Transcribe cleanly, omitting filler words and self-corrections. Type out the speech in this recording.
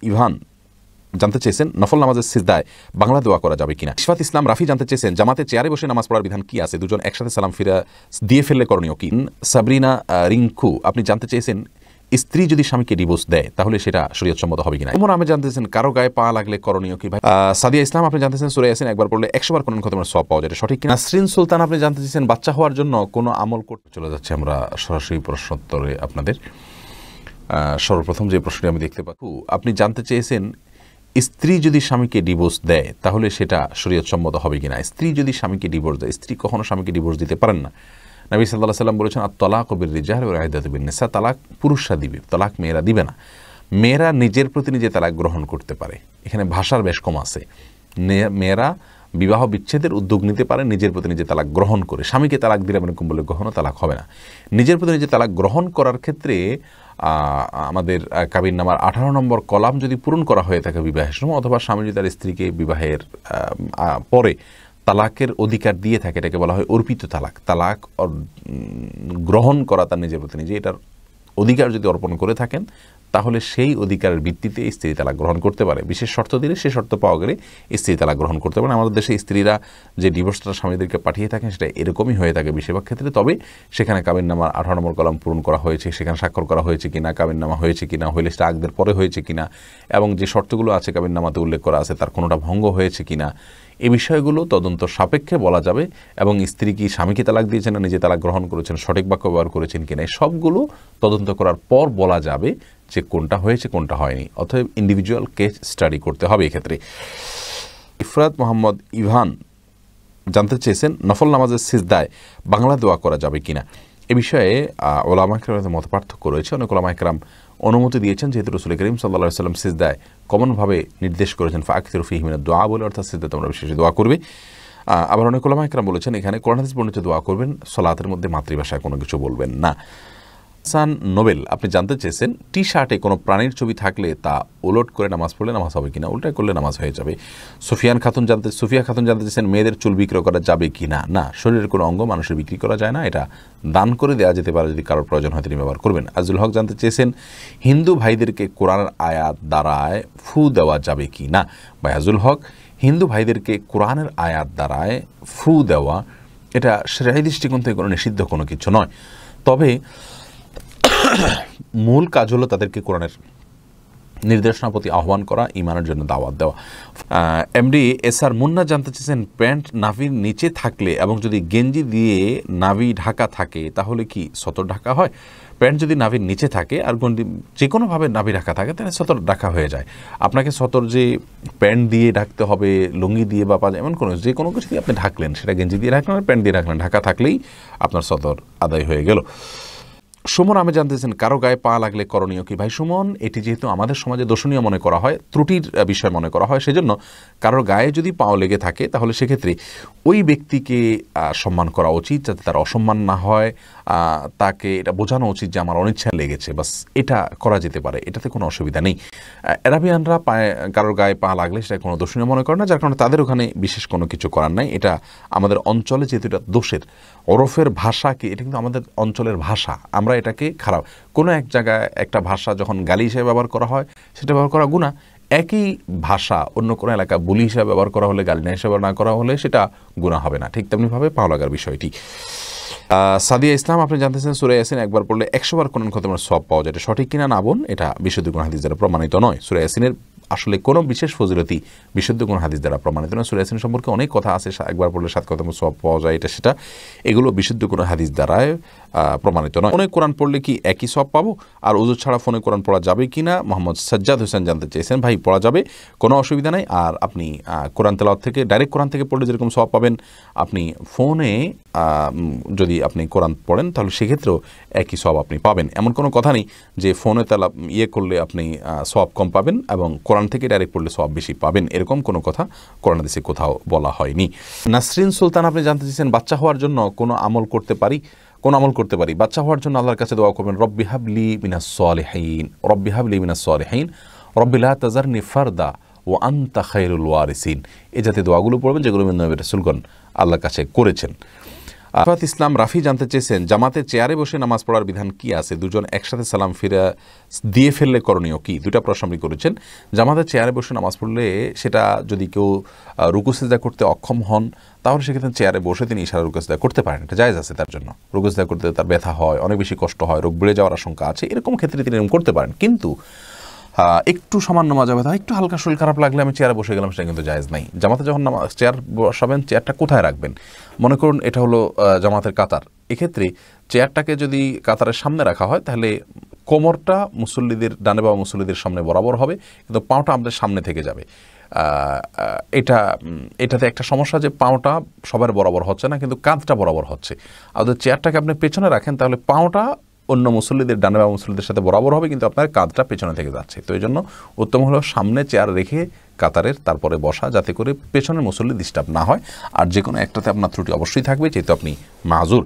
Ivan জানতে চেয়েছেন নফল নামাজের সিজদায় বাংলা দোয়া করা যাবে কিনা। ইশফাত ইসলাম রাফি জানতে চেয়েছেন জামাতে চেয়ারে বসে নামাজ পড়ার বিধান কি আছে, দুজন একসাথে সালাম ফিরা দিয়ে ফেললে করণীয় কি। সাবরিনা রিঙ্কু আপনি জানতে চেয়েছেন স্ত্রী যদি স্বামীকে ডিভোর্স দেয় তাহলে সেটা শরীয়তসম্মত হবে কিনা। ওমর আহমেদ জানতেছেন কারো গায়ে পা লাগলে করণীয় কি। ভাই সাদিয়া ইসলাম আপনি জানতেছেন সূরা ইয়াসিন একবার পড়লে 100 বার কোরআন খতমের সওয়াব পাওয়া যায়, সঠিক কিনা। নাসরিন সুলতান আপনি জানতে চেয়েছেন বাচ্চা হওয়ার জন্য কোনো আমল করতে। চলে যাচ্ছে আমরা সরাসরি প্রশ্নোত্তরে আপনাদের। সর্বপ্রথম যে প্রশ্নটি আমি দেখতে পাচ্ছি, আপনি জানতে চেয়েছেন স্ত্রী যদি স্বামীকে ডিভোর্স দেয় তাহলে সেটা শরীয়তসম্মত হবে কিনা। স্ত্রী যদি স্বামীকে ডিভোর্স দেয়, স্ত্রী কখনো স্বামীকে ডিভোর্স দিতে পারেন না। নবী সাল্লাল্লাহু আলাইহি ওয়াসাল্লাম বলেছেন আত-তালাকু বির-রিজাল ওয়া ইদ্দাতু বিন-নিসা, তালাক পুরুষরা দিবে, তালাক মেয়েরা দিবে না। মেয়েরা নিজের প্রতি নিজে তালাক গ্রহণ করতে পারে, এখানে ভাষার বেশ কম আছে। মেয়েরা বিবাহ বিচ্ছেদের উদ্যোগ নিতে পারে নিজের প্রতি নিজে তালাক গ্রহণ করে। স্বামীকে তালাক দিলে এরকম বলে কখনো তালাক হবে না। নিজের প্রতি নিজে তালাক গ্রহণ করার ক্ষেত্রে আমাদের কাবিননামার 18 নম্বর কলাম যদি পূরণ করা হয়ে থাকে বিবাহের সময়, অথবা স্বামী যদি তার স্ত্রীকে বিবাহের পরে তালাকের অধিকার দিয়ে থাকে, এটাকে বলা হয় অর্পিত তালাক। তালাক গ্রহণ করা তার নিজের প্রতি নিজে, এটার অধিকার যদি অর্পণ করে থাকেন তাহলে সেই অধিকারের ভিত্তিতে স্ত্রী তালাক গ্রহণ করতে পারে। বিশেষ শর্ত দিলে সে শর্ত পাওয়া গেলে স্ত্রী তালাক গ্রহণ করতে পারে। আমাদের দেশে স্ত্রীরা যে ডিভোর্সটা স্বামীদেরকে পাঠিয়ে থাকেন সেটা এরকমই হয়ে থাকে বেশিরভাগ ক্ষেত্রে। তবে সেখানে কাবিননামার 18 নম্বর কলাম পূরণ করা হয়েছে, সেখানে স্বাক্ষর করা হয়েছে কিনা, কাবিননামা হয়েছে কিনা, হইলে সেটা আগদের পরে হয়েছে কিনা, এবং যে শর্তগুলো আছে কাবিননামাতে উল্লেখ করা আছে তার কোনোটা ভঙ্গ হয়েছে কিনা, এই বিষয়গুলো তদন্ত সাপেক্ষে বলা যাবে। এবং স্ত্রী কি স্বামীকে তালাক দিয়েছেন না নিজে তালাক গ্রহণ করেছেন, সঠিক বাক্য ব্যবহার করেছেন কিনা, সবগুলো তদন্ত করার পর বলা যাবে যে কোনটা হয়েছে কোনটা হয়নি। অতএব ইন্ডিভিজুয়াল কেস স্টাডি করতে হবে এক্ষেত্রে। ইফরাত মোহাম্মদ ইভান জানতে চেয়েছেন নফল নামাজের সিজদায় বাংলা দোয়া করা যাবে কিনা। এ বিষয়ে ওলামা কেরামের মত পার্থক্য রয়েছে। অনেক ওলামা কেরাম অনুমতি দিয়েছেন, যেহেতু রাসূল করিম সাল্লাল্লাহু আলাইহি ওয়াসাল্লাম সিজদায় কমনভাবে নির্দেশ করেছেন ফাকসিরু ফীহি মিনাদ দুআ বলে, অর্থাৎ সিজদায় তোমরা বেশি বেশি দোয়া করবে। আবার অনেক ওলামা কেরাম বলেছেন এখানে কোরআন হাদিস বর্ণিত দোয়া করবেন, সালাতের মধ্যে মাতৃভাষায় কোনো কিছু বলবেন না। হাসান নোবেল আপনি জানতে চেয়েছেন টি শার্টে কোনো প্রাণীর ছবি থাকলে তা উলট করে নামাজ পড়লে নামাজ হবে কিনা। উল্টায় করলে নামাজ হয়ে যাবে। সুফিয়া খাতুন জানতে চেয়েছেন মেয়েদের চুল বিক্রয় করা যাবে কিনা। না, শরীরের কোনো অঙ্গ মানুষের বিক্রি করা যায় না, এটা দান করে দেওয়া যেতে পারে যদি কারোর প্রয়োজন হয় তিনি ব্যবহার করবেন। আজুল হক জানতে চেয়েছেন হিন্দু ভাইদেরকে কোরআনের আয়াত দ্বারায় ফু দেওয়া যাবে কি না। ভাই আজুল হক, হিন্দু ভাইদেরকে কোরআনের আয়াত দ্বারায় ফু দেওয়া এটা শরীয়ী দৃষ্টিকোণ থেকে কোনো নিষিদ্ধ কোনো কিছু নয়। তবে মূল কাজ হলো তাদেরকে কোরআনের নির্দেশনার প্রতি আহ্বান করা, ঈমানের জন্য দাওয়াত দেওয়া। এমডি এসআর মুন্না জানতে চেয়েছেন প্যান্ট নাভির নিচে থাকলে এবং যদি গেঞ্জি দিয়ে নাভি ঢাকা থাকে তাহলে কি সতর ঢাকা হয়। প্যান্ট যদি নাভির নিচে থাকে আর যে কোনোভাবে নাভি ঢাকা থাকে তাহলে সতর ঢাকা হয়ে যায়। আপনাকে সতর যে প্যান্ট দিয়ে ঢাকতে হবে, লুঙ্গি দিয়ে বা পাজামা, এমন কোনো যে কোনো কিছু দিয়ে আপনি ঢাকলেন, সেটা গেঞ্জি দিয়ে ঢাকলেন আর প্যান্ট দিয়ে ঢাকলেন, ঢাকা থাকলেই আপনার সতর আদায় হয়ে গেল। সুমন আমি জানতেছেন কারো গায়ে পা লাগলে করণীয় কি। ভাই সুমন, এটি যেহেতু আমাদের সমাজে দোষণীয় মনে করা হয়, ত্রুটির বিষয় মনে করা হয়, সেজন্য কারোর গায়ে যদি পাও লেগে থাকে তাহলে সেক্ষেত্রে ওই ব্যক্তিকে সম্মান করা উচিত, যাতে তার অসম্মান না হয়। তাকে এটা বোঝানো উচিত যে আমার অনিচ্ছা লেগেছে, বাস এটা করা যেতে পারে, এটাতে কোনো অসুবিধা নেই। অ্যারাবিয়ানরা কারোর গায়ে পা লাগলে সেটা কোনো দোষণীয় মনে করে না, যার কারণে তাদের ওখানে বিশেষ কোনো কিছু করার নাই। এটা আমাদের অঞ্চলে যেহেতু এটা দোষের ওরফের ভাষা, কি এটা কিন্তু আমাদের অঞ্চলের ভাষা, আমরা এটাকে খারাপ কোনো এক জায়গায় একটা ভাষা যখন গালি হিসেবে ব্যবহার করা হয় সেটা ব্যবহার করা গুনাহ। একই ভাষা অন্য কোনো এলাকা বুলি হিসেবে ব্যবহার করা হলে, গালি না হিসেবে না করা হলে সেটা গুনাহ হবে না। ঠিক তেমনিভাবে পাও লাগার বিষয়টি। সাদিয়া ইসলাম আপনি জানতেছেন সূরা ইয়াসিন একবার পড়লে 100 বার কোরআন খতমের সওয়াব পাওয়া যায়, এটা সঠিক কিনা না বোন? এটা বিশুদ্ধ কোন হাদিস দ্বারা প্রমাণিত নয়। সূরা ইয়াসিনের আসলে কোনো বিশেষ ফজিলতি বিশুদ্ধ কোন হাদিস দ্বারা প্রমাণিত নয়। সূরা ইয়াসিন সম্পর্কে অনেক কথা আছে, একবার পড়লে 7 খতমের সওয়াব পাওয়া যায়, এটা সেটা, এগুলো বিশুদ্ধ কোন হাদিস দ্বারা প্রমাণিত নয়। ফোনে কোরআন পড়লে কি একই সওয়াব পাবো? আর ওযু ছাড়া ফোনে কোরআন পড়া যাবে কিনা মোহাম্মদ সাজ্জাদ হোসেন জানতে চেয়েছেন। ভাই পড়া যাবে, কোনো অসুবিধা নেই। আর আপনি কোরআন তেলাওয়াত থেকে ডাইরেক্ট কোরআন থেকে পড়লে যেরকম সওয়াব পাবেন, আপনি ফোনে যদি আপনি কোরআন পড়েন তাহলে সেক্ষেত্রেও একই সওয়াব আপনি পাবেন। এমন কোনো কথা নেই যে ফোনে তেলা করলে আপনি সওয়াব কম পাবেন এবং কোরআন থেকে ডাইরেক্ট পড়লে সওয়াব বেশি পাবেন, এরকম কোনো কথা কোরআন হাদিসে কোথাও বলা হয়নি। নাসরিন সুলতান আপনি জানতে চেয়েছেন বাচ্চা হওয়ার জন্য কোনো আমল করতে পারি। কোন আমল করতে পারি? বাচ্চা হওয়ার জন্য আল্লাহর কাছে দোয়া করবেন, রব্বি হাবলি মিনাস সালিহিন, রব্বি হাবলি মিনাস সালিহিন, রব্বি লা তাজারনি ফারদা ওয়া আনতা খায়রুল ওয়ারিসিন। এই জাতীয় দোয়াগুলো পড়বেন যেগুলো নবী রাসূলগণ আল্লাহর কাছে করেছেন। আফাত ইসলাম রাফি জানতে চেয়েছেন জামাতে চেয়ারে বসে নামাজ পড়ার বিধান কি আছে, দুজন একসাথে সালাম ফিরা দিয়ে ফেললে করণীয় কি? দুটা প্রশ্ন আপনি করেছেন। জামাতে চেয়ারে বসে নামাজ পড়লে সেটা যদি কেউ রুকু সিজদা করতে অক্ষম হন তাহলে সেক্ষেত্রে চেয়ারে বসে তিনি ইশারা রুকু সিজদা করতে পারেন, এটা জায়েজ আছে তার জন্য। রুকু সিজদা করতে তার ব্যথা হয়, অনেক বেশি কষ্ট হয়, রোগ বেড়ে যাওয়ার আশঙ্কা আছে, এরকম ক্ষেত্রে তিনি এরকম করতে পারেন। কিন্তু একটু সামান্য মাজা ব্যথা, একটু হালকা শরীর খারাপ লাগলে আমি চেয়ারে বসে গেলাম, সেটা কিন্তু জায়েজ নাই। জামাতে যখন চেয়ার বসাবেন, চেয়ারটা কোথায় রাখবেন? মনে করুন এটা হলো জামাতের কাতার, এক্ষেত্রে চেয়ারটাকে যদি কাতারের সামনে রাখা হয় তাহলে কোমরটা মুসল্লিদের ডানে বা মুসল্লিদের সামনে বরাবর হবে, কিন্তু পাওটা আমাদের সামনে থেকে যাবে। এটাতে একটা সমস্যা যে পাওটা সবার বরাবর হচ্ছে না, কিন্তু কাঁধটা বরাবর হচ্ছে। আর যদি চেয়ারটাকে আপনি পেছনে রাখেন তাহলে পাওটা অন্য মুসল্লিদের ডানে বা মুসল্লিদের সাথে বরাবর হবে, কিন্তু আপনার কাঁধটা পেছনে থেকে যাচ্ছে। তো এই জন্য উত্তম হলো সামনে চেয়ার রেখে কাতারের তারপরে বসা, যাতে করে পেছনের মুসল্লি ডিস্টার্ব না হয়। আর যে কোনো একটাতে আপনার ত্রুটি অবশ্যই থাকবে, যেহেতু আপনি মাজুর।